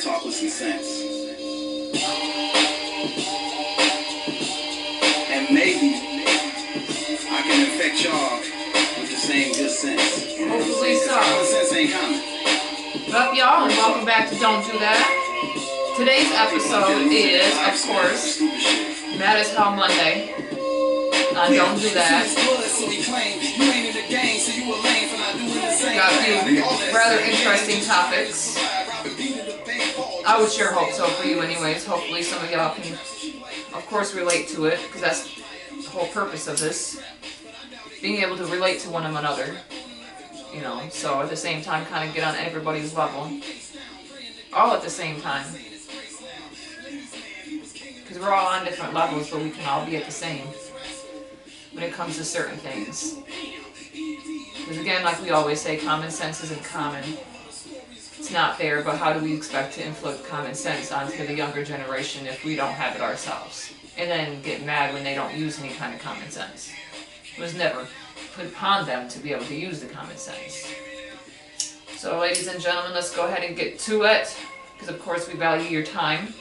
talk with some sense. And maybe I can infect y'all with the same good sense. Hopefully so. Common sense ain't common. What up, y'all, and welcome back to Don't Do That. Today's episode is, of course, Mad as Hell Monday. Don't Do That. Got a few rather interesting topics. I would sure hope so for you anyways. Hopefully some of y'all can, of course, relate to it, because that's the whole purpose of this. Being able to relate to one another. You know, so at the same time kind of get on everybody's level. All at the same time. Because we're all on different levels, but we can all be at the same when it comes to certain things. Because again, like we always say, common sense isn't common. It's not fair, but how do we expect to inflict common sense onto the younger generation if we don't have it ourselves? And then get mad when they don't use any kind of common sense. It was never put upon them to be able to use the common sense. So ladies and gentlemen, let's go ahead and get to it, because of course we value your time.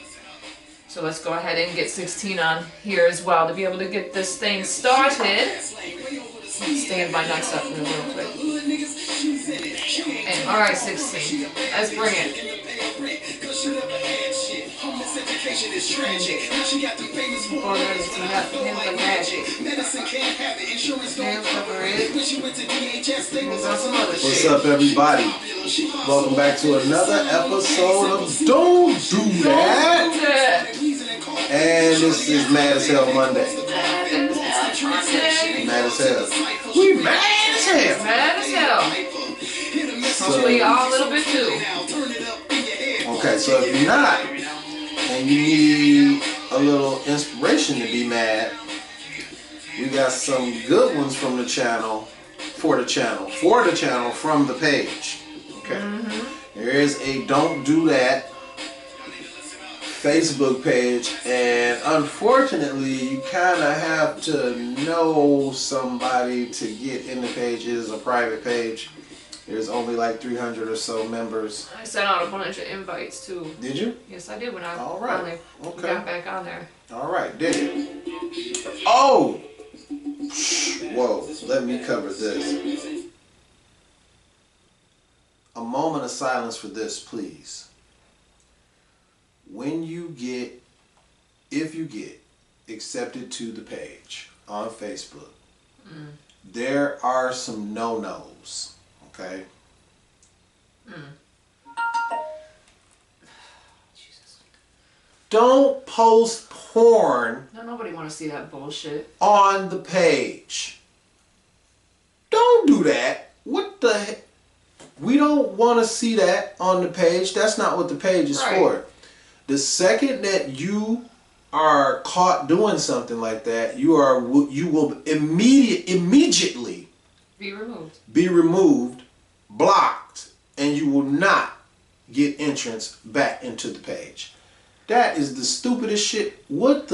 So let's go ahead and get 16 on here as well to be able to get this thing started. Stand by next up real quick. And alright, 16. Let's bring it. What's up, everybody? Welcome back to another episode of Don't Do That. And this is Mad as Hell Monday. Mad as hell. We mad as hell. Mad as hell. Hopefully y'all a little bit too. Okay, so if you're not, and you need a little inspiration to be mad, we got some good ones from the channel, for the channel, from the page. Okay. There is a Don't Do That Facebook page, and unfortunately you kind of have to know somebody to get in the page. It is a private page. There's only like 300 or so members. I sent out a bunch of invites too. Did you? Yes, I did when I finally got back on there. Alright, did it? Oh! Whoa, let me cover this. A moment of silence for this, please. When you get, if you get accepted to the page on Facebook, there are some no-nos, okay? Jesus. Don't post porn. No, nobody want to see that bullshit On the page. Don't do that. What the heck? We don't want to see that on the page. That's not what the page is for. The second that you are caught doing something like that, you will immediately be removed, blocked, and you will not get entrance back into the page. That is the stupidest shit. Why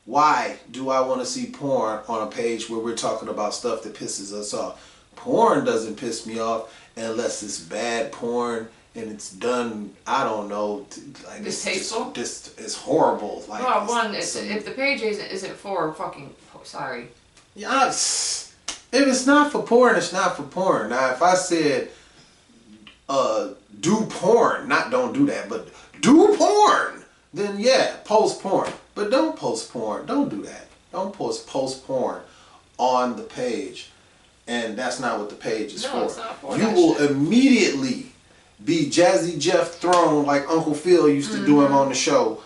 do I want to see porn on a page where we're talking about stuff that pisses us off? Porn doesn't piss me off unless it's bad porn and it's done, I don't know, like distasteful. It's horrible. Like, well, if the page isn't for fucking, sorry. Yeah, if it's not for porn, it's not for porn. Now, if I said, do porn, not don't do that, but do porn, then yeah, post porn. But don't post porn. Don't do that. Don't post porn on the page. And that's not what the page is for. It's not for you will shit. Immediately be Jazzy Jeff thrown like Uncle Phil used to do him on the show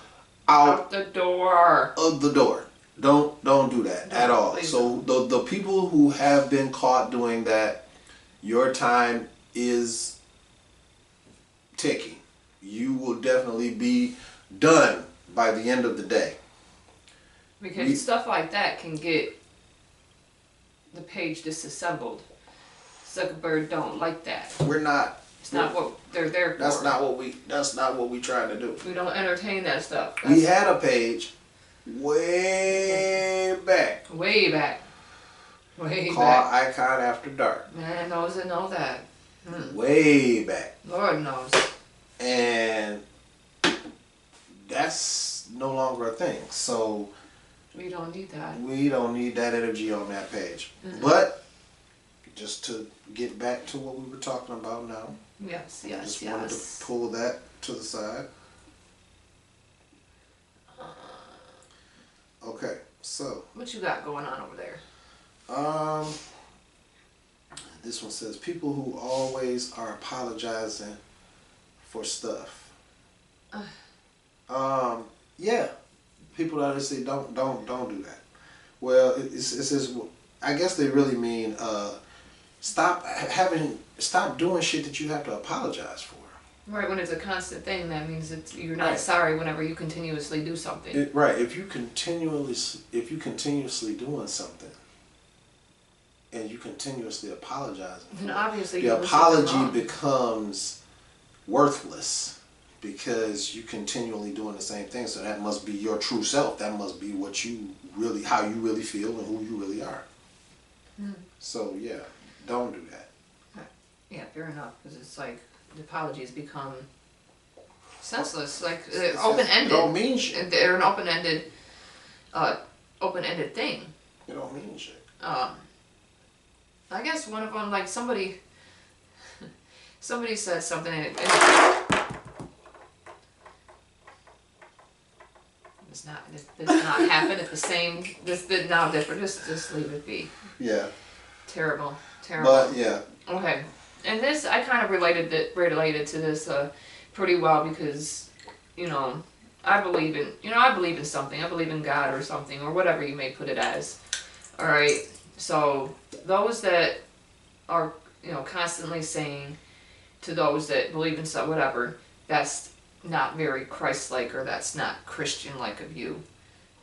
out the door. Of the door. Don't do that at all. So the people who have been caught doing that, your time is ticking. You will definitely be done by the end of the day. Because stuff like that can get the page disassembled. Zuckerberg don't like that. We're not. It's not what they're there for. That's not what we trying to do. We don't entertain that stuff. We had a page way back. Way back. Way called back. Icon After Dark. Man knows and know that. Way back. Lord knows. And that's no longer a thing. So we don't need that. We don't need that energy on that page. But just to get back to what we were talking about now. Yes, just wanted to pull that to the side. Okay, so what you got going on over there? This one says people who always are apologizing for stuff. Yeah, people that say don't do that. Well, it says I guess they really mean stop doing shit that you have to apologize for. Right, when it's a constant thing, that means you're not sorry whenever you continuously do something. Right, if you continuously doing something and you continuously apologizing, then obviously the apology becomes worthless because you continually doing the same thing. So that must be your true self. That must be how you really feel and who you really are. So yeah, don't do that. Yeah, fair enough, because it's like the apologies become senseless, like open-ended. It don't mean shit. They're an open-ended thing. It don't mean shit. I guess one of them, like somebody said something, and this not happen at the same. This did now different. Just leave it be. Yeah. Terrible. But yeah. Okay. And this, I kind of related to this pretty well because, I believe in something. I believe in God or something, or whatever you may put it as. All right. So those that are, constantly saying to those that believe in something, whatever, that's not very Christ-like or that's not Christian-like of you.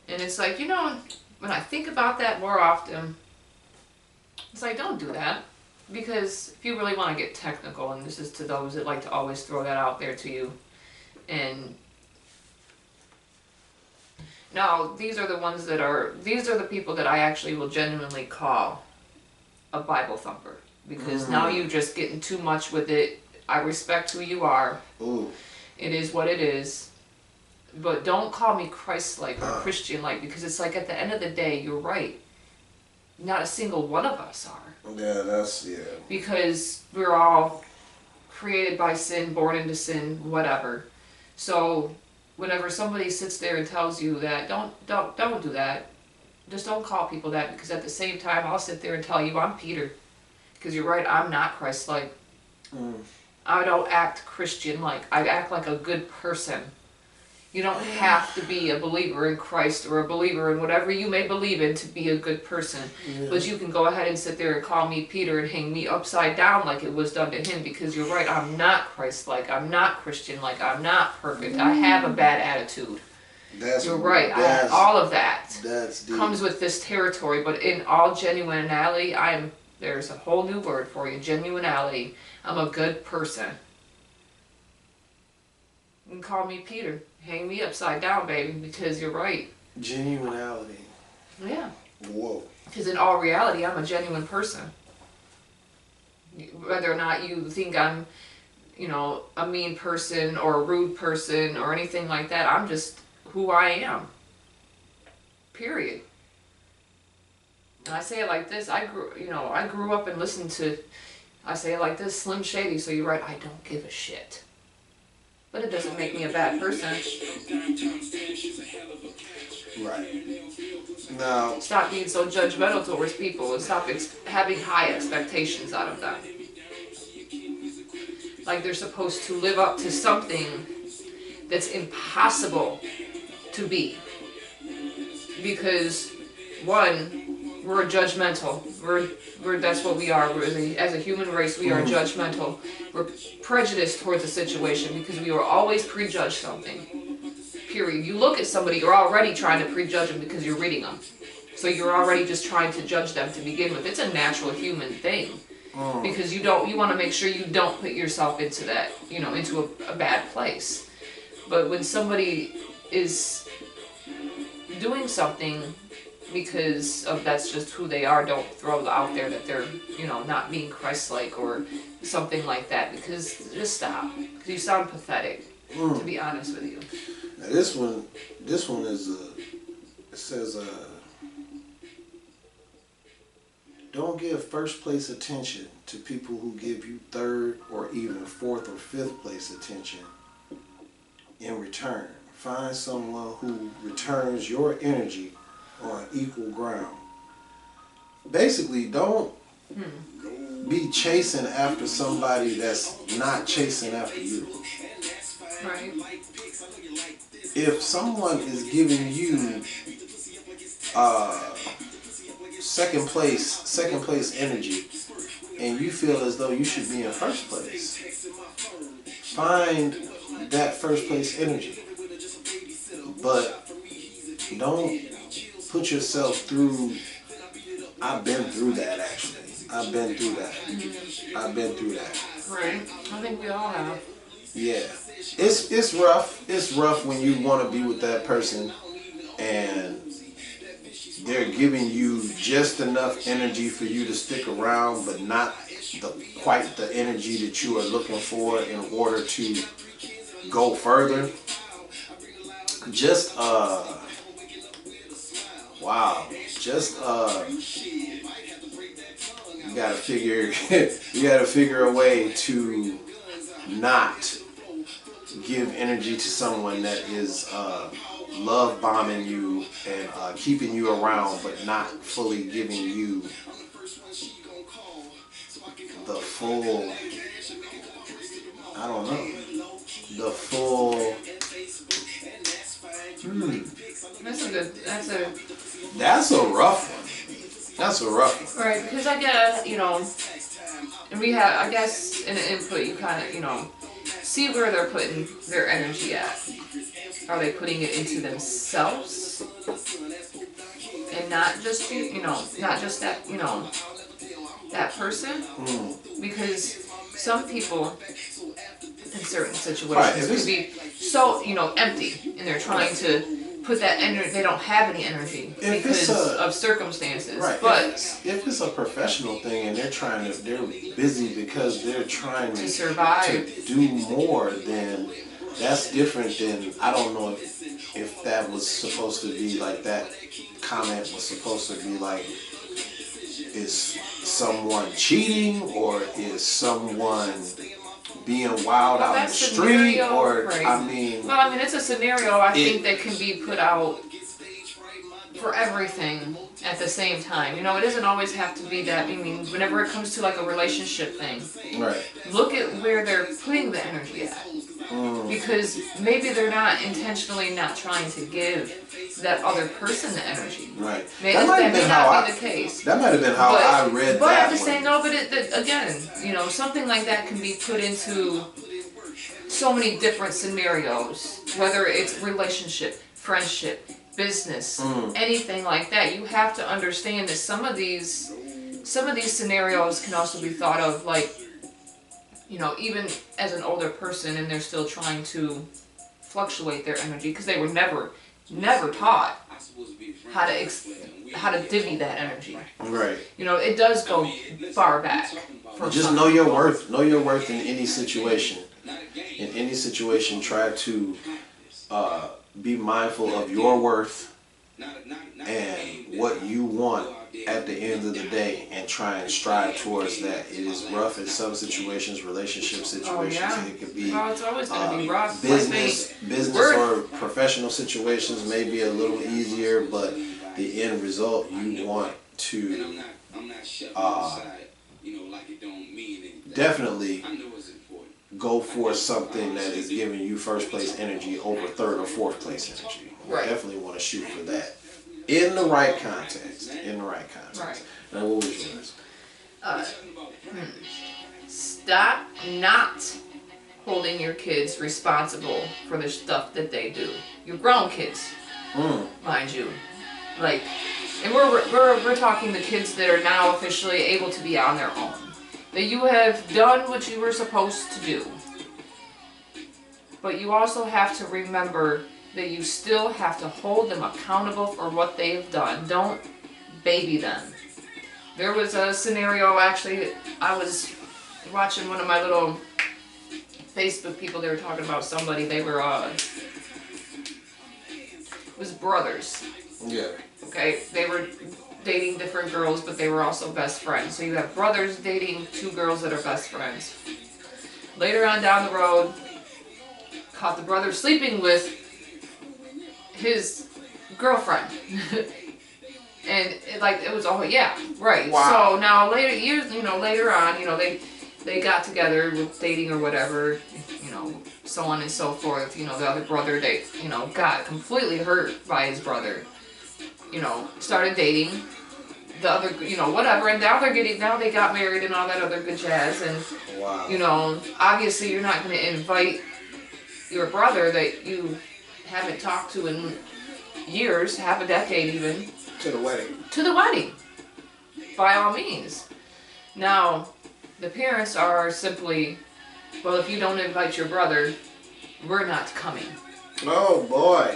And it's like, when I think about that more often, it's like, don't do that. Because if you really want to get technical, and this is to those that like to always throw that out there to you, and now these are the people that I actually will genuinely call a Bible thumper. Because now you're just getting too much with it. I respect who you are. Ooh. It is what it is. But don't call me Christ-like or Christian-like, because it's like at the end of the day, you're right. Not a single one of us are. Yeah, Because we're all created by sin, born into sin, whatever. So whenever somebody sits there and tells you that, don't do that. Just don't call people that, because at the same time, I'll sit there and tell you I'm Peter. Because you're right, I'm not Christ-like. I don't act Christian-like. I act like a good person. You don't have to be a believer in Christ or a believer in whatever you may believe in to be a good person. Yeah. But you can go ahead and sit there and call me Peter and hang me upside down like it was done to him, because you're right, I'm not Christ-like, I'm not Christian-like, I'm not perfect, I have a bad attitude. You're right, all of that comes with this territory, but in all genuinity, there's a whole new word for you, genuinity. I'm a good person. You can call me Peter. Hang me upside down, baby, because you're right. Genuinity. Yeah. Whoa. Because in all reality, I'm a genuine person. Whether or not you think I'm, a mean person or a rude person or anything like that, I'm just who I am. Period. And I say it like this, I grew up and listened to, I say it like this, Slim Shady, so you're right, I don't give a shit. But it doesn't make me a bad person. Right. Now, stop being so judgmental towards people and stop having high expectations out of them. Like they're supposed to live up to something that's impossible to be. Because, one, we're judgmental. That's what we are. As a human race, we are judgmental. We're prejudiced towards a situation because we will always prejudge something. Period. You look at somebody, you're already trying to prejudge them because you're reading them. So you're already just trying to judge them to begin with. It's a natural human thing. Because you want to make sure you don't put yourself into that, into a bad place. But when somebody is doing something because of that's just who they are. Don't throw out there that they're, you know, not being Christ-like or something like that, because just stop. Because you sound pathetic, to be honest with you. Now this one is it says don't give first place attention to people who give you third or even fourth or fifth place attention in return. Find someone who returns your energy on equal ground. Basically, don't be chasing after somebody that's not chasing after you. Right. If someone is giving you second place energy, and you feel as though you should be in first place, find that first place energy. But don't put yourself through. I've been through that, actually. I've been through that. Right. I think we all have. Yeah. It's rough. It's rough when you want to be with that person and they're giving you just enough energy for you to stick around, but not quite the energy that you are looking for in order to go further. Just wow. Just you gotta figure a way to not give energy to someone that is love bombing you and keeping you around, but not fully giving you the full, I don't know, the full. That's a rough one. That's a rough one. Right, because I get, you know, and we have, I guess, in an input, you kind of, you know, see where they're putting their energy at. Are they putting it into themselves? And not just, you know, not just that, you know, that person? Because some people in certain situations could be so, you know, empty, and they're trying to put that energy, they don't have any energy because of circumstances. Right. But if it's a professional thing and they're busy because they're trying to survive, to do more, then that's different than, I don't know if that was supposed to be like, that comment was supposed to be like, is someone cheating or is someone being wild out in the street, or right. I mean, well, I mean, it's a scenario I think that can be put out for everything at the same time. You know, it doesn't always have to be that. I mean, whenever it comes to like a relationship thing, right? Look at where they're putting the energy at, because maybe they're not intentionally not trying to give that other person the energy. Right. Maybe that may not be the case. That might have been how I read that. But I'm just saying, no. But again, you know, something like that can be put into so many different scenarios. Whether it's relationship, friendship, business, anything like that. You have to understand that some of these scenarios can also be thought of like, you know, even as an older person, and they're still trying to fluctuate their energy because they were never taught how to divvy that energy. Right. You know, it does go far back. Just know your worth. Know your worth in any situation. In any situation, try to be mindful of your worth and what you want at the end of the day, and try and strive towards that. It is rough in some situations, relationship situations. It could be it's always going to be rough. business or professional situations may be a little easier, but the end result, you want to definitely go for something that is giving you first place energy over third or fourth place energy. Right. Definitely want to shoot for that. In the right context. Right. Now, what was yours? Stop not holding your kids responsible for the stuff that they do. You're grown kids, mind you. Like, and we're talking the kids that are now officially able to be on their own. That you have done what you were supposed to do. But you also have to remember that you still have to hold them accountable for what they've done. Don't baby them. There was a scenario, actually, I was watching one of my little Facebook people, they were talking about somebody, they were, it was brothers. Yeah. Okay, they were dating different girls, but they were also best friends. So you have brothers dating two girls that are best friends. Later on down the road, caught the brother sleeping with his girlfriend. And it was all, yeah, right. Wow. So now later on, they got together with dating or whatever, so on and so forth. The other brother, they, got completely hurt by his brother. Started dating the other, whatever, and now they got married and all that other good jazz. And wow. Obviously you're not going to invite your brother that you haven't talked to in years, half a decade even, to the wedding. To the wedding, by all means. Now, the parents are simply, well, if you don't invite your brother, we're not coming. Oh boy.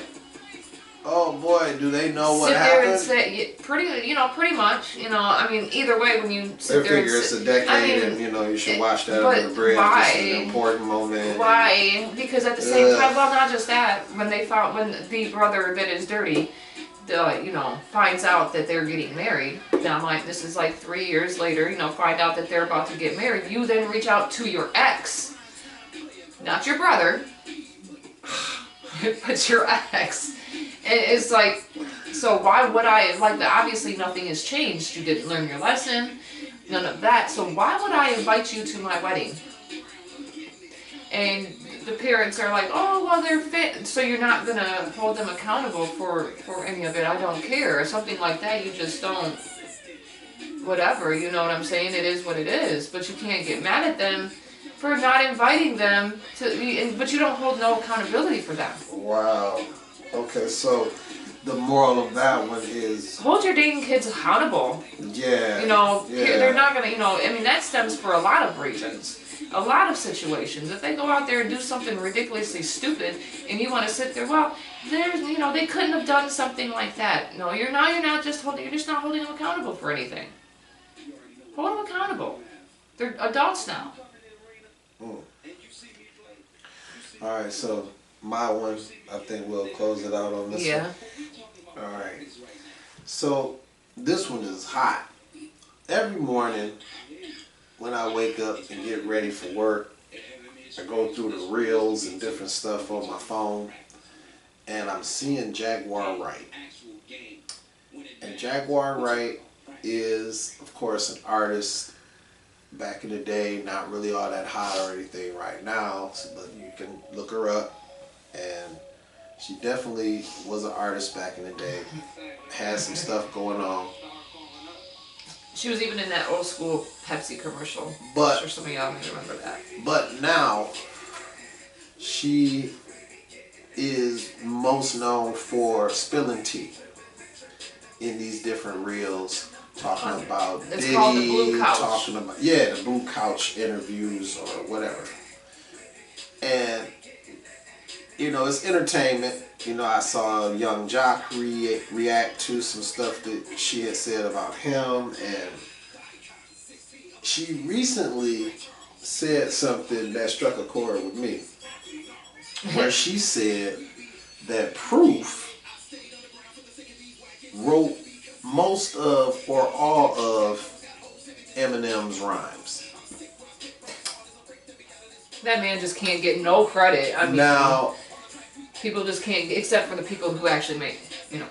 Oh boy, do they know what sit happened? There and say, pretty much. I mean, either way, when you sit they there figure and it's a decade, and you should watch that but under the bridge. why? It's an important moment. Why? Because at the same time, well, not just that. When the brother that is dirty, finds out that they're getting married. Now, this is like 3 years later. Find out that they're about to get married. You then reach out to your ex, not your brother, but your ex. And it's like, so why would I, obviously nothing has changed. You didn't learn your lesson, none of that. So why would I invite you to my wedding? And the parents are like, oh, well, they're fit. So you're not going to hold them accountable for any of it. I don't care. Or something like that. You just don't, whatever. You know what I'm saying? It is what it is. But you can't get mad at them for not inviting them to, but you don't hold no accountability for them. Wow. Okay, so the moral of that one is... hold your dating kids accountable. Yeah. They're not going to, that stems for a lot of reasons. A lot of situations. If they go out there and do something ridiculously stupid and you want to sit there, well, they couldn't have done something like that. No, you're not just not holding them accountable for anything. Hold them accountable. They're adults now. Alright, so my one, I think we'll close it out on this one. Yeah. Alright. So this one is hot. Every morning when I wake up and get ready for work, I go through the reels and different stuff on my phone, and I'm seeing Jaguar Wright. And Jaguar Wright is, of course, an artist back in the day, not really all that hot or anything right now, but you can look her up. And she definitely was an artist back in the day, had some stuff going on. She was even in that old school Pepsi commercial. But I'm sure some of y'all may remember that. But now, she is most known for spilling tea in these different reels, talking about it's Diddy, called the Blue Couch. talking about the Blue Couch interviews or whatever. And it's entertainment. I saw Young Jock react to some stuff that she had said about him, and she recently said something that struck a chord with me, where she said that Proof wrote most of or all of Eminem's rhymes. That man just can't get no credit. Now, people just can't, except for the people who actually make,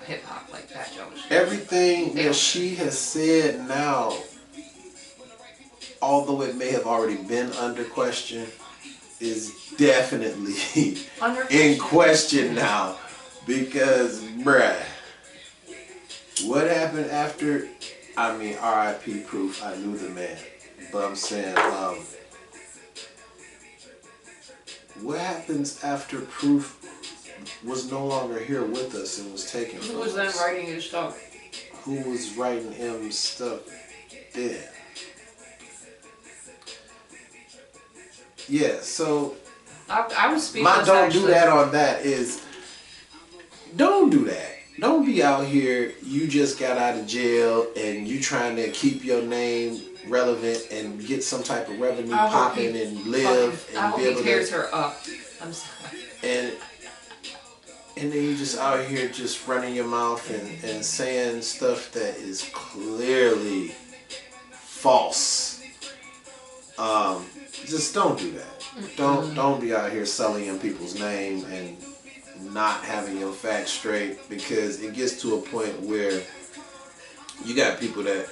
hip hop like that, Josh. Everything that she has said now, although it may have already been under question, is definitely in question now. Because, bruh, what happened after, R.I.P. Proof, I knew the man. But I'm saying, what happens after Proof was no longer here with us and was taken from us? Who was then writing his stuff? Who was writing him stuff then? Yeah, so I was speechless. my don't do that on that is don't do that. Don't be out here, you just got out of jail and you trying to keep your name relevant and get some type of revenue popping and live I and hope be able he tears to. her up. I'm sorry. And then you just out here just running your mouth and saying stuff that is clearly false. Just don't do that. Don't be out here sullying people's name and not having your facts straight, because it gets to a point where you got people that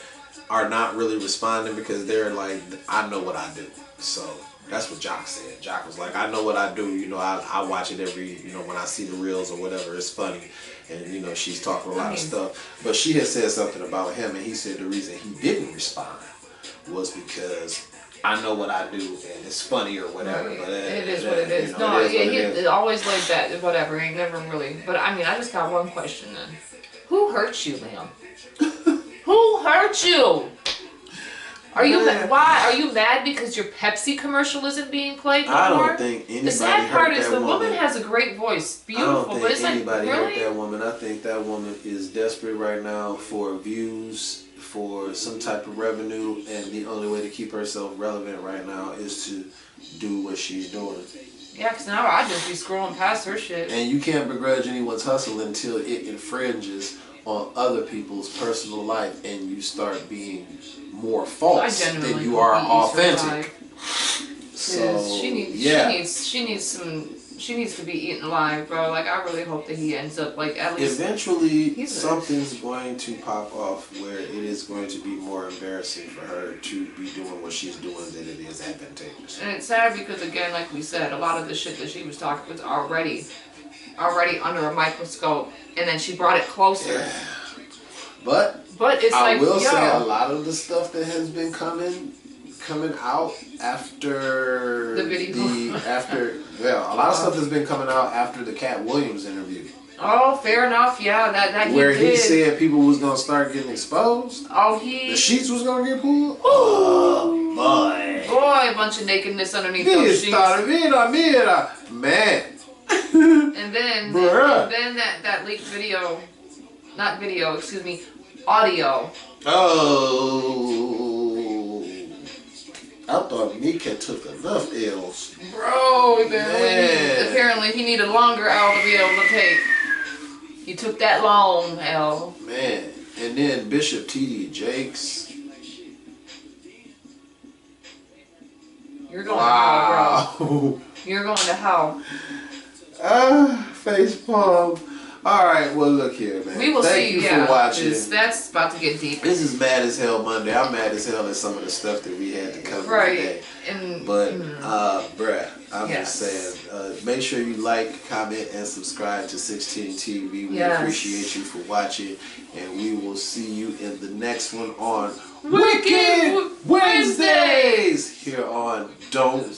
are not really responding because they're like, I know what I do. So that's what Jock said. Jock was like, I know what I do. You know, I watch it every, when I see the reels or whatever, it's funny. And, she's talking a lot of stuff. But she had said something about him, and he said the reason he didn't respond was because I know what I do and it's funny or whatever. Right. But it is what it is. No, it always like that. Whatever. He never really. But I mean, I just got one question then. Who hurt you, Liam? Who hurt you? Are you why are you mad because your Pepsi commercial isn't being played anymore? I don't think anybody. The sad part is the woman has a great voice, beautiful, but it's like, anybody really? hurt that woman. I think that woman is desperate right now for views, for some type of revenue, and the only way to keep herself relevant right now is to do what she's doing. Yeah, because now I'd just be scrolling past her shit. And you can't begrudge anyone's hustle until it infringes on other people's personal life and you start being more false than you are authentic. So she needs to be eaten alive, bro. Like, I really hope that he ends up like at least eventually something's going to pop off where it is going to be more embarrassing for her to be doing what she's doing than it is advantageous. And it's sad because, again, like we said, a lot of the shit that she was talking was already under a microscope, and then she brought it closer. Yeah. But it's I will say a lot of the stuff that has been coming out after the video, a lot of stuff has been coming out after the Cat Williams interview. Oh, fair enough. Yeah, that where he did. He said people was gonna start getting exposed. Oh, the sheets was gonna get pulled. Boy, a bunch of nakedness underneath those sheets. Man. And then that leaked video, not video, excuse me, audio. Oh. I thought Nika took enough L's. Bro, apparently he needed a longer L to be able to take. He took that long L. Man. And then Bishop T.D. Jakes. You're going to hell, bro. You're going to hell. Face palm. Alright, well look here, man. We will Thank you for watching. That's about to get deep. This is Mad as Hell Monday. I'm mad as hell at some of the stuff that we had to cover today. Bruh, I'm just saying, make sure you like, comment, and subscribe to 16 TV. We appreciate you for watching, and we will see you in the next one on Wicked Wednesdays here on Don't